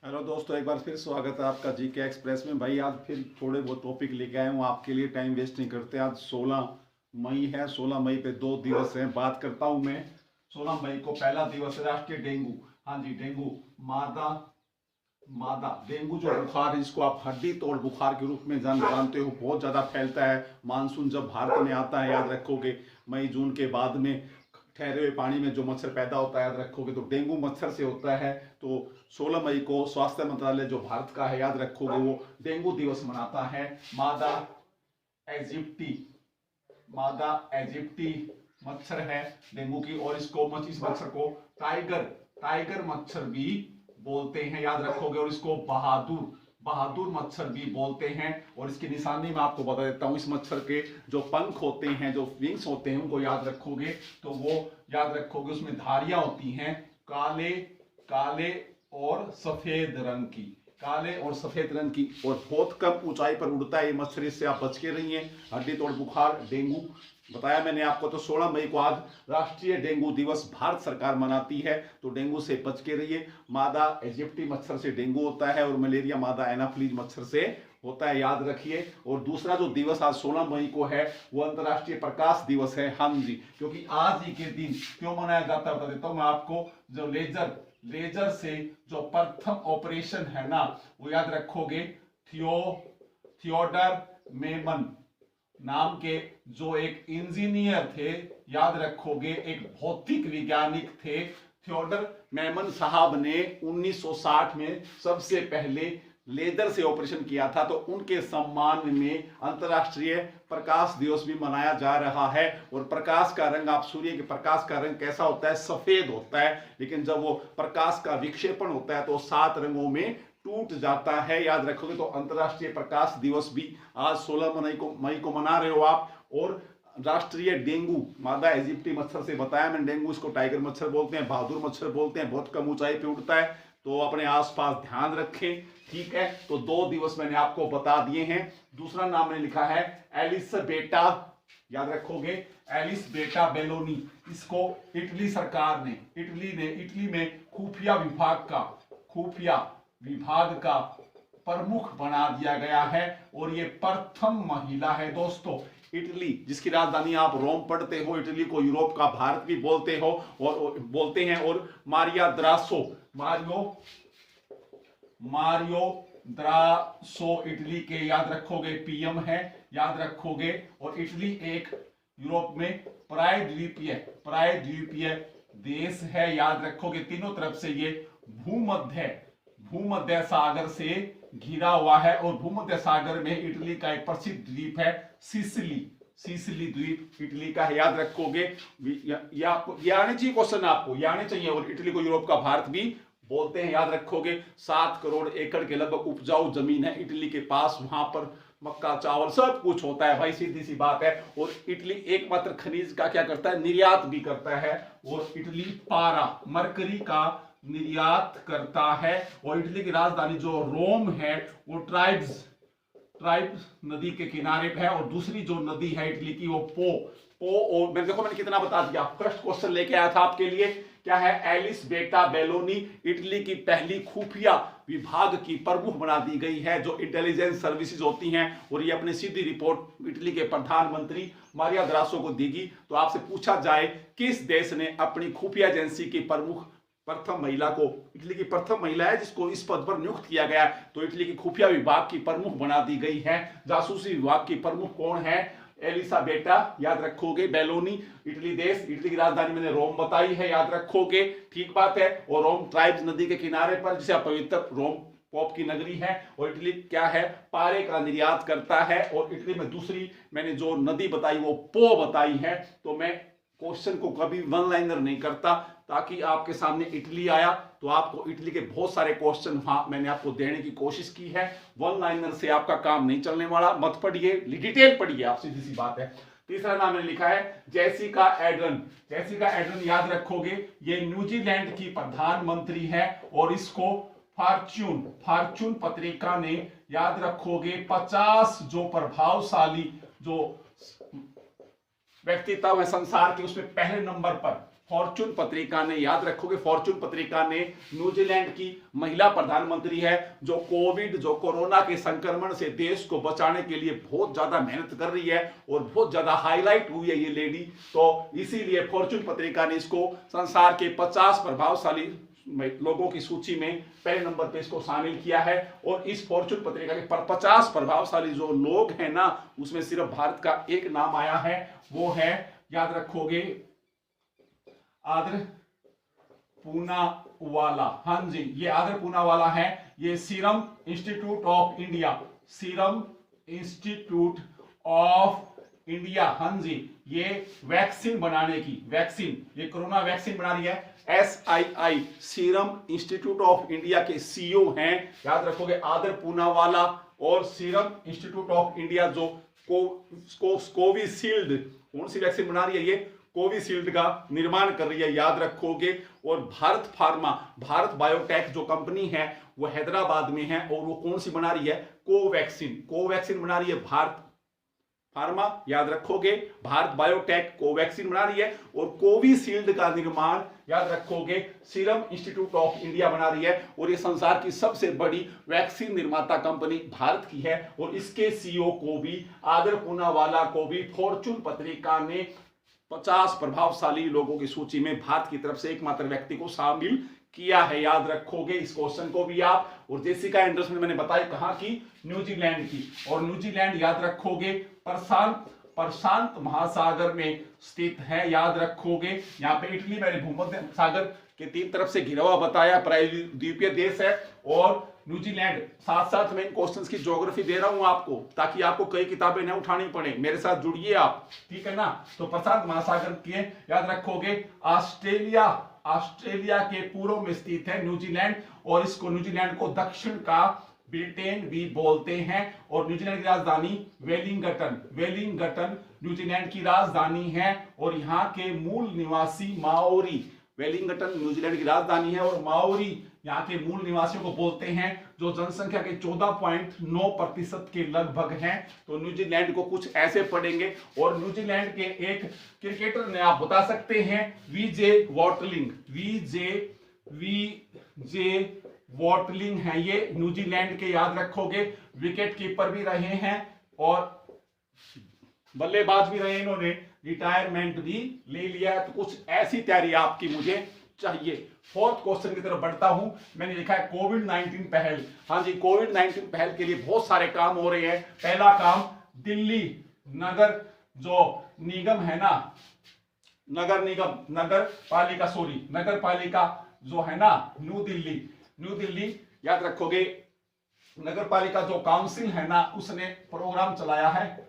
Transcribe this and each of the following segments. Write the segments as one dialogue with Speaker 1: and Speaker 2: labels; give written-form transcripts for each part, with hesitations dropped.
Speaker 1: Hello दोस्तों, एक बार फिर स्वागत है आपका जीके एक्सप्रेस में। भाई आज फिर थोड़े बहुत टॉपिक लेके आए हूँ आपके लिए, टाइम वेस्ट नहीं करते। आज 16 मई है। 16 मई पे 2 दिवस हैं। बात करता हूँ मैं 16 मई को। पहला दिवस है राष्ट्रीय डेंगू। हाँ जी, डेंगू मादा मादा डेंगू जो बुखार है, जिसको आप हड्डी तोड़ बुखार के रूप में जानते हो, बहुत ज्यादा फैलता है। मानसून जब भारत में आता है, याद रखोगे, मई जून के बाद में ठहरे हुए पानी में जो मच्छर पैदा होता है, याद रखोगे, तो डेंगू मच्छर से होता है। तो 16 मई को स्वास्थ्य मंत्रालय जो भारत का है, याद रखोगे, वो डेंगू दिवस मनाता है। मादा एजिप्टी मादा एजिप्टी मच्छर है डेंगू की, और इस मच्छर को टाइगर टाइगर मच्छर भी बोलते हैं, याद रखोगे। और इसको बहादुर बहादुर मच्छर भी बोलते हैं। और इसकी निशानी मैं आपको बता देता हूं। इस मच्छर के जो पंख होते हैं, जो विंग्स होते हैं, उनको याद रखोगे तो वो याद रखोगे उसमें धारियां होती हैं, काले काले और सफेद रंग की, काले और सफेद रंग की, और बहुत कम ऊंचाई पर उड़ता है ये मच्छर। इससे आप बच के रहिए। हड्डी तोड़ बुखार डेंगू बताया मैंने आपको। तो 16 मई को आज राष्ट्रीय डेंगू दिवस भारत सरकार मनाती है, तो डेंगू से बच के रहिए। मादा इजिप्टी मच्छर से डेंगू होता है, और मलेरिया मादा एनाफ्लीज मच्छर से होता है, याद रखिए। और दूसरा जो दिवस आज 16 मई को है, वो अंतर्राष्ट्रीय प्रकाश दिवस है। हाँ जी, क्योंकि आज ही के दिन क्यों मनाया जाता है बता देता हूं मैं आपको। जो लेजर से जो प्रथम ऑपरेशन है ना, वो याद रखोगे, थियोडर मेमन नाम के जो एक इंजीनियर थे, याद रखोगे, एक भौतिक वैज्ञानिक थे। थियोडर मेमन साहब ने 1960 में सबसे पहले लेजर से ऑपरेशन किया था। तो उनके सम्मान में अंतरराष्ट्रीय प्रकाश दिवस भी मनाया जा रहा है। और प्रकाश का रंग, आप सूर्य के प्रकाश का रंग कैसा होता है? सफेद होता है। लेकिन जब वो प्रकाश का विक्षेपण होता है तो 7 रंगों में टूट जाता है, याद रखोगे। तो अंतरराष्ट्रीय प्रकाश दिवस भी आज 16 मई को मना रहे हो आप। और राष्ट्रीय डेंगू मादा इजिप्टी मच्छर से बताया मैंने, डेंगू इसको टाइगर मच्छर बोलते हैं, बहादुर मच्छर बोलते हैं, बहुत कम ऊंचाई पे उड़ता है। तो अपने आसपास ध्यान रखें, ठीक है। तो 2 दिवस मैंने आपको बता दिए हैं। दूसरा नाम मैंने लिखा है एलिसबेटा, याद रखोगे, एलिसबेटा बेलोनी। इसको इटली सरकार ने, इटली में खुफिया विभाग का प्रमुख बना दिया गया है। और ये प्रथम महिला है दोस्तों। इटली, जिसकी राजधानी आप रोम पढ़ते हो, इटली को यूरोप का भारत भी बोलते हो और बोलते हैं। और मारियो द्रासो इटली के, याद रखोगे, पीएम है, याद रखोगे। और इटली एक यूरोप में प्रायद्वीपीय देश है, याद रखोगे। तीनों तरफ से ये भूमध्य सागर से घिरा हुआ है। और भूमध्य सागर में इटली का एक प्रसिद्ध द्वीप है सिसिली द्वीप इटली का है, याद रखोगे। ये आने चाहिए क्वेश्चन, आपको ये आने चाहिए। और इटली को यूरोप का भारत भी बोलते हैं, याद रखोगे। 7 करोड़ एकड़ के लगभग उपजाऊ जमीन है इटली के पास। वहां पर मक्का चावल सब कुछ होता है भाई, सीधी सी बात है। और इटली एकमात्र खनिज का क्या करता है? निर्यात भी करता है। और इटली पारा मरकरी का निर्यात करता है। और इटली की राजधानी जो रोम है, वो ट्राइब्स नदी के किनारे पे है। और दूसरी जो नदी है इटली की, वो पो। और मैंने कितना बता दिया। फर्स्ट क्वेश्चन लेके आया था आपके लिए, क्या है? एलिसबेटा बेलोनी इटली की पहली खुफिया विभाग की प्रमुख बना दी गई है, जो इंटेलिजेंस सर्विसेज होती हैं। और ये अपनी सीधी रिपोर्ट इटली के प्रधानमंत्री मारिया द्रासो को देगी। तो आपसे पूछा जाए, किस देश ने अपनी खुफिया एजेंसी की प्रथम महिला को, इटली की प्रथम महिला है जिसको इस पद पर नियुक्त किया गया, तो इटली की खुफिया विभाग की प्रमुख बना दी गई है। जासूसी विभाग की प्रमुख कौन है? एलिसाबेटा, याद रखोगे, बेलोनी। इटली की राजधानी मैंने रोम बताई है, याद रखोगे, ठीक बात है। और रोम ट्राइब्स नदी के किनारे पर, जिसे पवित्र रोम पोप की नगरी है। और इटली क्या है? पारे का निर्यात करता है। और इटली में दूसरी मैंने जो नदी बताई वो पो बताई है। तो मैं क्वेश्चन को कभी वन लाइनर नहीं करता, ताकि आपके सामने इटली आया तो आपको इटली के बहुत सारे क्वेश्चन मैंने आपको देने की कोशिश की है। वन लाइनर से आपका काम नहीं चलने वाला। मत पढ़िए, डिटेल पढ़िए, आप सीधी सी बात है। तीसरा नाम मैंने लिखा है जेसिका एडर्न, याद रखोगे, ये न्यूजीलैंड की प्रधानमंत्री है। और इसको फॉर्च्यून पत्रिका ने, याद रखोगे, 50 जो प्रभावशाली जो व्यक्तित्व है संसार के, उसमें पहले नंबर पर फॉर्चून पत्रिका ने, याद रखोगे, फॉर्चून पत्रिका ने न्यूजीलैंड की महिला प्रधानमंत्री है जो कोरोना के संक्रमण से देश को बचाने के लिए बहुत ज्यादा मेहनत कर रही है और बहुत ज्यादा हाईलाइट हुई है ये लेडी। तो इसीलिए फॉर्चून पत्रिका ने इसको संसार के 50 प्रभावशाली लोगों की सूची में पहले नंबर पे इसको शामिल किया है। और इस फॉर्चून पत्रिका के 50 प्रभावशाली जो लोग हैं ना, उसमें सिर्फ भारत का एक नाम आया है, वो है, याद रखोगे, आदर पूनावाला। हाँ जी, ये आदर पूनावाला है, ये serum institute of India, serum institute of India, हाँ जी, ये वैक्सीन बनाने की, ये कोरोना वैक्सीन बना रही है। SII serum institute of India के CEO हैं, याद रखोगे, आदर पूनावाला। और सीरम इंस्टीट्यूट ऑफ इंडिया जो कोविशील्ड, कौन सी वैक्सीन बना रही है, ये कोविशील्ड का निर्माण कर रही है, याद रखोगे। और भारत बायोटेक जो कंपनी है वो हैदराबाद में है, और वो कौन सी बना रही है, कोवैक्सीन बना रही है भारत फार्मा, याद रखोगे, भारत बायोटेक कोवैक्सीन बना रही है। और कोविशील्ड का निर्माण, याद रखोगे, सीरम इंस्टीट्यूट ऑफ इंडिया बना रही है। और ये संसार की सबसे बड़ी वैक्सीन निर्माता कंपनी भारत की है। और इसके CEO को भी, आदर पूनावाला को भी, फॉर्चून पत्रिका ने 50 प्रभावशाली लोगों की सूची में भारत की तरफ से एकमात्र व्यक्ति को शामिल किया है, याद रखोगे इस क्वेश्चन को भी आप। और जेसिका एंडरसन मैंने बताया कहां की, न्यूजीलैंड की। और न्यूजीलैंड, याद रखोगे, प्रशांत महासागर में स्थित है, याद रखोगे। यहाँ पे इटली मैंने भूमध्य सागर के 3 तरफ से घिरा हुआ बताया, प्रायद्वीपीय देश है। और न्यूजीलैंड, साथ साथ मैं इन क्वेश्चंस की ज्योग्राफी दे रहा हूं आपको, ताकि आपको कई किताबें न उठानी पड़े, मेरे साथ जुड़िए आप, ठीक है ना। तो प्रशांत महासागर के, याद रखोगे, ऑस्ट्रेलिया के पूर्व में स्थित है न्यूजीलैंड। और इसको, न्यूजीलैंड को दक्षिण का ब्रिटेन भी बोलते हैं। और न्यूजीलैंड की राजधानी वेलिंगटन न्यूजीलैंड की राजधानी है। और यहाँ के मूल निवासी माओरी, वेलिंगटन न्यूजीलैंड की राजधानी है, और माओरी यहाँ के मूल निवासियों को बोलते हैं, जो जनसंख्या के 14.9% के लगभग हैं। तो न्यूजीलैंड को कुछ ऐसे पढ़ेंगे। और न्यूजीलैंड के एक क्रिकेटर ने, आप बता सकते हैं, वीजे वॉटलिंग है ये न्यूजीलैंड के, याद रखोगे, विकेट कीपर भी रहे हैं और बल्लेबाज भी रहे, इन्होंने रिटायरमेंट भी ले लिया। तो कुछ ऐसी तैयारी आपकी मुझे चाहिए। 4th क्वेश्चन की तरफ बढ़ता हूं। मैंने लिखा है कोविड-19 पहल। हाँ जी, कोविड-19 पहल के लिए बहुत सारे काम हो रहे हैं। पहला काम, दिल्ली नगर जो निगम है ना, नगर पालिका जो है ना, न्यू दिल्ली, याद रखोगे, नगर पालिका जो काउंसिल है ना, उसने प्रोग्राम चलाया है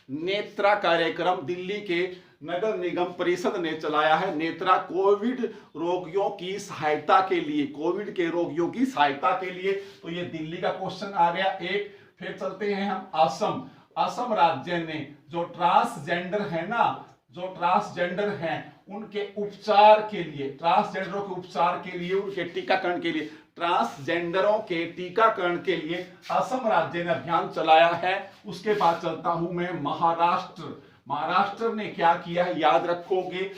Speaker 1: नेत्रा कार्यक्रम। दिल्ली के नगर निगम परिषद ने चलाया है नेत्रा, कोविड रोगियों की सहायता के लिए, कोविड के रोगियों की सहायता के लिए। तो ये दिल्ली का क्वेश्चन आ गया एक। फिर चलते हैं हम असम राज्य ने जो ट्रांसजेंडर हैं उनके उपचार के लिए, ट्रांसजेंडरों के उपचार के लिए, उनके टीकाकरण के लिए, ट्रांसजेंडरों के टीकाकरण के लिए असम राज्य ने अभियान चलाया है। उसके बाद चलता हूं मैं महाराष्ट्र ने क्या किया है, याद रखोगे,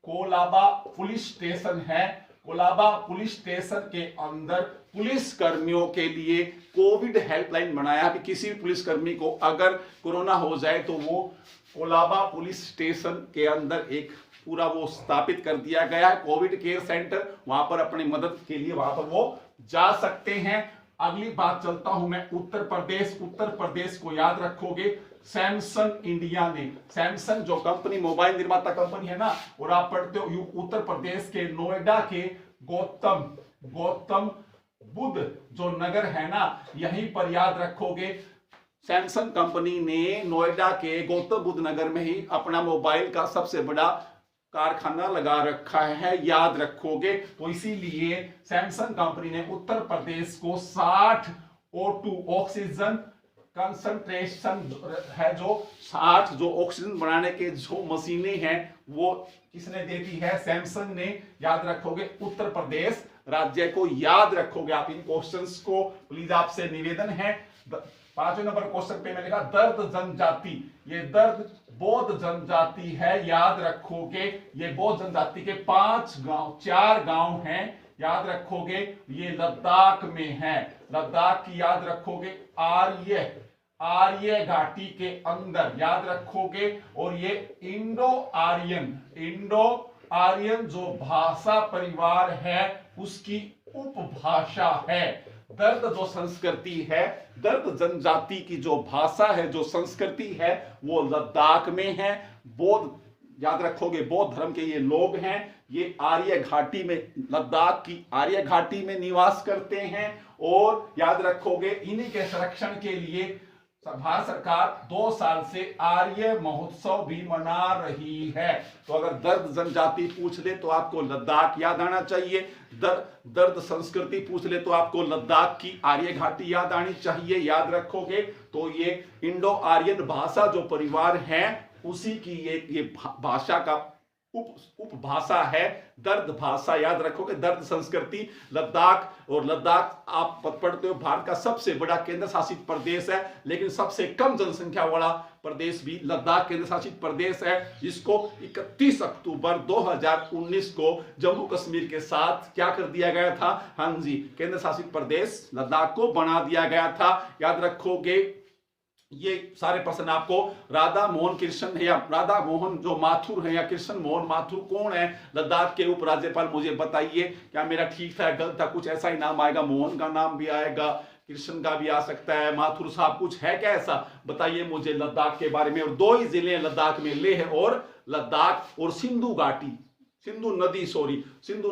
Speaker 1: कोलाबा पुलिस स्टेशन है। कोलाबा पुलिस स्टेशन के अंदर पुलिस कर्मियों के लिए कोविड हेल्पलाइन बनाया। किसी भी पुलिसकर्मी को अगर कोरोना हो जाए तो वो कोलाबा पुलिस स्टेशन के अंदर एक पूरा वो स्थापित कर दिया गया है, कोविड केयर सेंटर। वहां पर अपनी मदद के लिए वहां पर वो जा सकते हैं। अगली बात चलता हूं मैं उत्तर प्रदेश को याद रखोगे, सैमसंग इंडिया ने, सैमसंग जो कंपनी मोबाइल निर्माता कंपनी है ना, और आप पढ़ते हो उत्तर प्रदेश के नोएडा के गौतम बुद्ध जो नगर है ना, यहीं पर याद रखोगे सैमसंग कंपनी ने नोएडा के गौतम बुद्ध नगर में ही अपना मोबाइल का सबसे बड़ा कारखाना लगा रखा है, याद रखोगे। तो इसीलिए सैमसंग कंपनी ने उत्तर प्रदेश को 60 O2 ऑक्सीजन कंसंट्रेशन है, जो 60 जो ऑक्सीजन बनाने के जो मशीनें हैं वो किसने देती है, सैमसंग ने, याद रखोगे। उत्तर प्रदेश राज्य को याद रखोगे आप। इन क्वेश्चंस को प्लीज आपसे निवेदन है। 5वें नंबर क्वेश्चन पे मैंने लिखा दर्द जनजाति। ये दर्द बौद्ध जनजाति है, याद रखोगे। ये बौद्ध जनजाति के 4 गांव हैं, याद रखोगे। ये लद्दाख में है, लद्दाख की याद रखोगे। आर्य घाटी के अंदर, याद रखोगे। और ये इंडो आर्यन जो भाषा परिवार है उसकी उपभाषा है। दर्द जो संस्कृति है, दर्द जनजाति की जो भाषा है, जो संस्कृति है, वो लद्दाख में है। बौद्ध, याद रखोगे, बौद्ध धर्म के ये लोग हैं। ये आर्य घाटी में, लद्दाख की आर्य घाटी में निवास करते हैं। और याद रखोगे, इन्हीं के संरक्षण के लिए भारत सरकार 2 साल से आर्य महोत्सव भी मना रही है। तो अगर दर्द जनजाति पूछ ले तो आपको लद्दाख याद आना चाहिए। दर्द संस्कृति पूछ ले तो आपको लद्दाख की आर्य घाटी याद आनी चाहिए, याद रखोगे। तो ये इंडो आर्यन भाषा जो परिवार है उसी की ये भाषा का उपभाषा है, दर्द भाषा, याद रखोगे। दर्द संस्कृति, लद्दाख। और लद्दाख आप पढ़ते हो भारत का सबसे बड़ा केंद्र शासित प्रदेश है, लेकिन सबसे कम जनसंख्या वाला प्रदेश भी लद्दाख केंद्र शासित प्रदेश है, जिसको 31 अक्टूबर 2019 को जम्मू कश्मीर के साथ क्या कर दिया गया था? हाँ जी, केंद्र शासित प्रदेश लद्दाख को बना दिया गया था, याद रखोगे। ये सारे प्रश्न आपको राधा मोहन कृष्ण है, या राधा मोहन जो माथुर है, या कृष्ण मोहन माथुर कौन है लद्दाख के उपराज्यपाल, मुझे बताइए। क्या मेरा ठीक था, गलत था? कुछ ऐसा ही नाम आएगा, मोहन का नाम भी आएगा, कृष्ण का भी आ सकता है, माथुर साहब कुछ है क्या ऐसा? बताइए मुझे लद्दाख के बारे में। और 2 ही जिले हैं लद्दाख में, लेह और लद्दाख। और सिंधु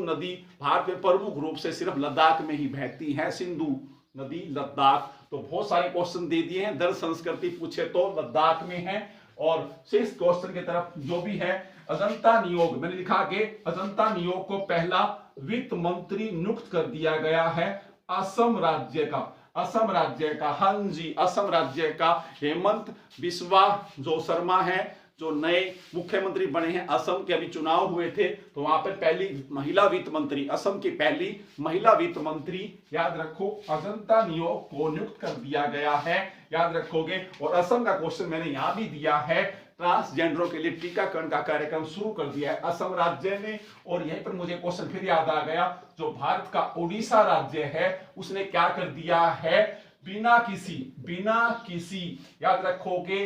Speaker 1: नदी भारत में प्रमुख रूप से सिर्फ लद्दाख में ही बहती है, सिंधु नदी, लद्दाख। तो बहुत सारे क्वेश्चन दे दिए हैं। दर्द संस्कृति पूछे तो लद्दाख में है। और शेष क्वेश्चन की तरफ जो भी है, अजंता नियोग, मैंने लिखा कि अजंता नियोग को पहला वित्त मंत्री नियुक्त कर दिया गया है असम राज्य का। हाँ जी, असम राज्य का हेमंत बिस्वा जो शर्मा है, जो नए मुख्यमंत्री बने हैं असम के, अभी चुनाव हुए थे, तो वहां पर पहली महिला वित्त मंत्री, असम की पहली महिला वित्त मंत्री, याद रखो, अजंता नियोग को नियुक्त कर दिया गया है, याद रखोगे। और असम का क्वेश्चन मैंने यहां भी दिया है, ट्रांसजेंडरों के लिए टीकाकरण का कार्यक्रम शुरू कर दिया है असम राज्य ने। और यहीं पर मुझे क्वेश्चन फिर याद आ गया, जो भारत का उड़ीसा राज्य है उसने क्या कर दिया है, बिना किसी याद रखोगे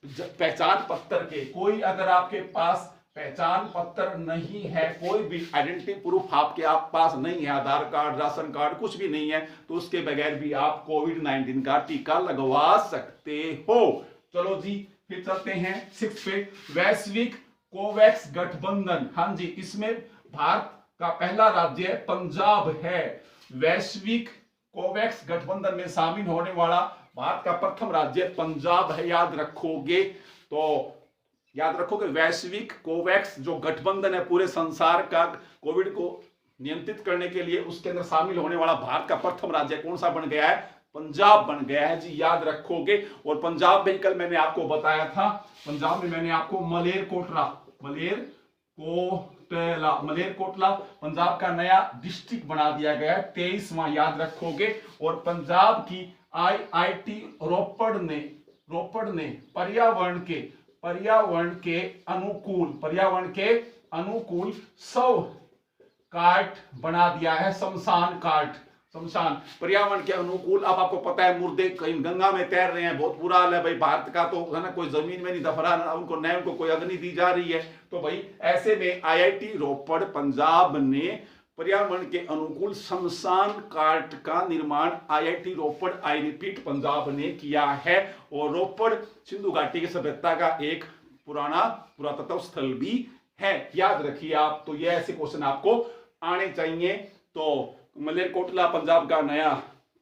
Speaker 1: पहचान पत्र के, कोई अगर आपके पास पहचान पत्र नहीं है, कोई भी आइडेंटिटी प्रूफ आपके पास नहीं है, आधार कार्ड, राशन कार्ड कुछ भी नहीं है, तो उसके बगैर भी आप कोविड-19 का टीका लगवा सकते हो। चलो जी, फिर चलते हैं 6 पे, वैश्विक कोवैक्स गठबंधन। हाँ जी, इसमें भारत का पहला राज्य पंजाब है। वैश्विक कोवैक्स गठबंधन में शामिल होने वाला भारत का प्रथम राज्य पंजाब है, याद रखोगे। तो याद रखोगे, वैश्विक कोवैक्स जो गठबंधन है पूरे संसार का कोविड को नियंत्रित करने के लिए, उसके अंदर शामिल होने वाला भारत का प्रथम राज्य कौन सा बन गया है? पंजाब बन गया है जी, याद रखोगे। और पंजाब में कल मैंने आपको बताया था, पंजाब में मैंने आपको मलेरकोटला पंजाब का नया डिस्ट्रिक्ट बना दिया गया है, 23वां, याद रखोगे। और पंजाब की IIT रोपड़ ने पर्यावरण के अनुकूल शव कार्ट बना दिया है, शमशान पर्यावरण के अनुकूल। अब आपको पता है मुर्दे कहीं गंगा में तैर रहे हैं, बहुत बुरा हाल है भाई भारत का, तो है ना, कोई जमीन में नहीं दफना, उनको नए को कोई अग्नि दी जा रही है। तो भाई ऐसे में IIT रोपड़ पंजाब ने पर्यावरण के अनुकूल शमशान कार्ट का निर्माण IIT Ropar, I repeat, Punjab ने किया है। और रोपड़ सिंधु घाटी की सभ्यता का एक पुराना पुरातत्व स्थल भी है, याद रखिए आप। तो ये ऐसे क्वेश्चन आपको आने चाहिए। तो मलेरकोटला पंजाब का नया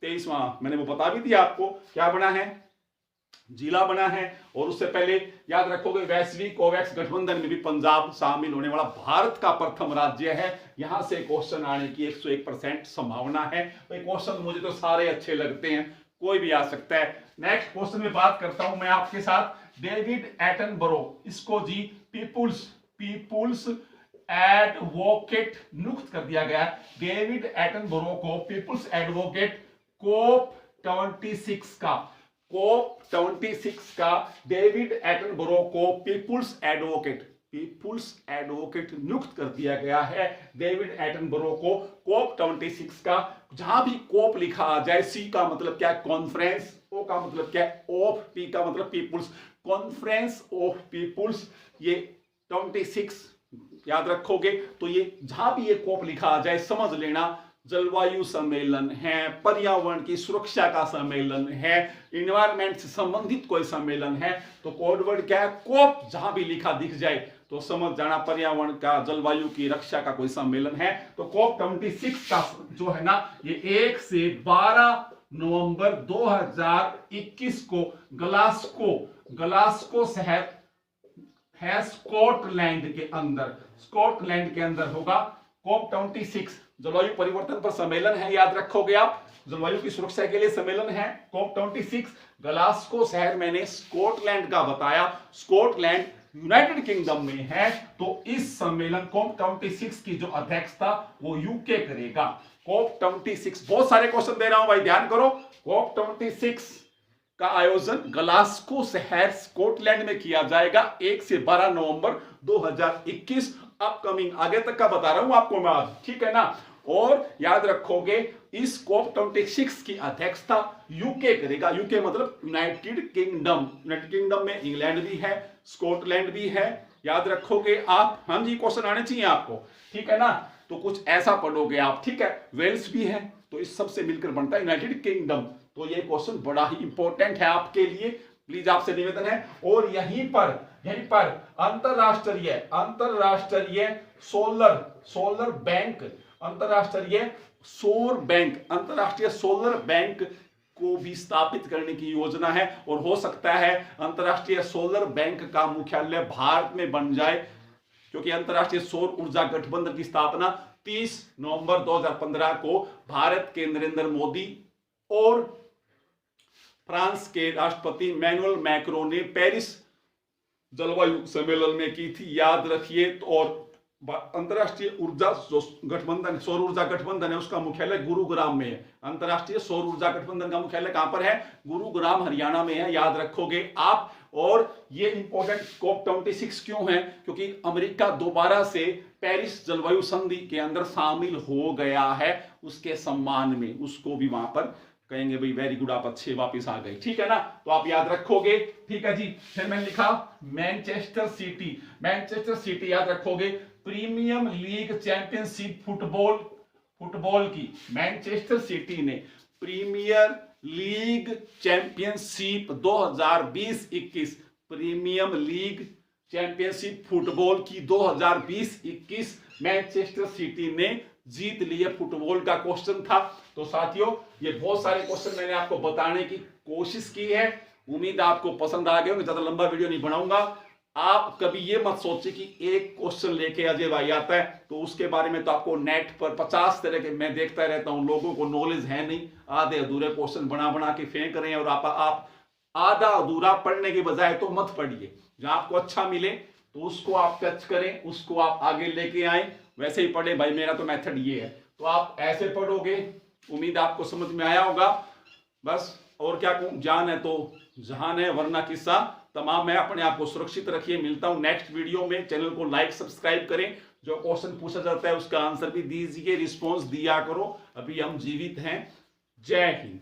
Speaker 1: 23वां, मैंने वो बता भी दिया आपको क्या बना है, जिला बना है। और उससे पहले याद रखोगे, वैश्विक कोवैक्स गठबंधन में भी पंजाब शामिल होने वाला भारत का प्रथम राज्य है। यहां से क्वेश्चन आने की 101% संभावना है। भाई क्वेश्चन मुझे तो सारे अच्छे लगते हैं, कोई भी आ सकता है। नेक्स्ट क्वेश्चन में बात करता हूं मैं आपके साथ, डेविड एटनबरो, इसको जी पीपुल्स एडवोकेट नियुक्त कर दिया गया। डेविड एटनबरो को पीपुल्स एडवोकेट COP26 का कोप 26 का डेविड एटनबरो को पीपुल्स एडवोकेट नियुक्त कर दिया गया है। डेविड एटनबरो को कोप 26 का, जहां भी कोप लिखा आ जाए, सी का मतलब क्या है कॉन्फ्रेंस, ओ का मतलब क्या है ऑफ, पी का मतलब पीपुल्स, कॉन्फ्रेंस ऑफ पीपुल्स, ये 26 याद रखोगे। तो ये जहां भी ये कोप लिखा आ जाए समझ लेना जलवायु सम्मेलन है, पर्यावरण की सुरक्षा का सम्मेलन है, इन्वायरमेंट से संबंधित कोई सम्मेलन है। तो कोडवर्ड क्या है कोप, जहां भी लिखा दिख जाए तो समझ जाना पर्यावरण का, जलवायु की रक्षा का कोई सम्मेलन है। तो कोप 26 का जो है ना ये 1 से 12 नवंबर 2021 को ग्लासगो शहर है स्कॉटलैंड के अंदर होगा। कोप 26 जलवायु परिवर्तन पर सम्मेलन है, याद रखोगे आप, जलवायु की सुरक्षा के लिए सम्मेलन है। कोप 26 ग्लासगो शहर मैंने स्कॉटलैंड का बताया, स्कॉटलैंड यूनाइटेड किंगडम में है। तो इस सम्मेलन कोप 26 की जो अध्यक्षता वो यूके करेगा। कोप 26 बहुत सारे क्वेश्चन दे रहा हूं भाई, ध्यान करो। कोप 26 का आयोजन ग्लासगो शहर स्कॉटलैंड में किया जाएगा 1 से 12 नवंबर 2021। अपकमिंग आगे तक का बता रहा हूं आपको मैं आज, ठीक है ना। और याद रखोगे इस कोप 26 की अध्यक्षता यूके करेगा। यूके मतलब यूनाइटेड किंगडम में इंग्लैंड भी है, स्कॉटलैंड भी है, याद रखोगे आप। हाँ जी, क्वेश्चन आने चाहिए आपको, ठीक है ना। तो कुछ ऐसा पढ़ोगे आप, ठीक है। वेल्स भी है, तो इस सब से मिलकर बनता है यूनाइटेड किंगडम। तो ये क्वेश्चन बड़ा ही इंपॉर्टेंट है आपके लिए, प्लीज आपसे निवेदन है। और यहीं पर अंतरराष्ट्रीय सोलर बैंक को भी स्थापित करने की योजना है। और हो सकता है अंतरराष्ट्रीय सोलर बैंक का मुख्यालय भारत में बन जाए, क्योंकि अंतरराष्ट्रीय सौर ऊर्जा गठबंधन की स्थापना 30 नवंबर 2015 को भारत के नरेंद्र मोदी और फ्रांस के राष्ट्रपति मैनुअल मैक्रो ने पेरिस जलवायु सम्मेलन में की थी, याद रखिए। और अंतरराष्ट्रीय ऊर्जा गठबंधन, सौर ऊर्जा गठबंधन है, उसका मुख्यालय गुरुग्राम में है। अंतरराष्ट्रीय सौर ऊर्जा गठबंधन का मुख्यालय कहां पर है? गुरुग्राम हरियाणा में है, याद रखोगे आप। और ये इंपॉर्टेंट कोप 26 क्यों है? क्योंकि अमेरिका दोबारा से पेरिस जलवायु संधि के अंदर शामिल हो गया है, उसके सम्मान में उसको भी वहां पर कहेंगे भाई वेरी गुड, आप अच्छे वापस आ गए, ठीक है ना। तो आप याद रखोगे, ठीक है जी। फिर मैंने लिखा मैनचेस्टर सिटी याद रखोगे, प्रीमियम लीग चैंपियनशिप फुटबॉल की मैनचेस्टर सिटी ने Premier League championship 2020-21 premium league championship football की 2020-21 मैनचेस्टर सिटी ने जीत लिए। फुटबॉल का क्वेश्चन था। तो साथियों ये बहुत सारे क्वेश्चन मैंने आपको बताने की कोशिश की है, उम्मीद आपको पसंद आ गए होंगे। ज्यादा लंबा वीडियो नहीं बनाऊंगा। आप कभी ये मत सोचे कि एक क्वेश्चन लेके अजय भाई आता है तो उसके बारे में तो आपको नेट पर 50 तरह के मैं देखता रहता हूं, लोगों को नॉलेज है नहीं, आधे अधूरे क्वेश्चन बना के फेंक रहे हैं। और आप आधा अधूरा पढ़ने के बजाय तो मत पढ़िए, जहां आपको अच्छा मिले तो उसको आप टच करें, उसको आप आगे लेके आए, वैसे ही पढ़े भाई। मेरा तो मेथड ये है, तो आप ऐसे पढ़ोगे। उम्मीद आपको समझ में आया होगा। बस और क्या कहूं, जान है तो जहान है, वरना किस्सा तमाम है। अपने आप को सुरक्षित रखिए। मिलता हूं नेक्स्ट वीडियो में। चैनल को लाइक सब्सक्राइब करें। जो क्वेश्चन पूछा जाता है उसका आंसर भी दीजिए, रिस्पॉन्स दिया करो। अभी हम जीवित हैं। जय हिंद।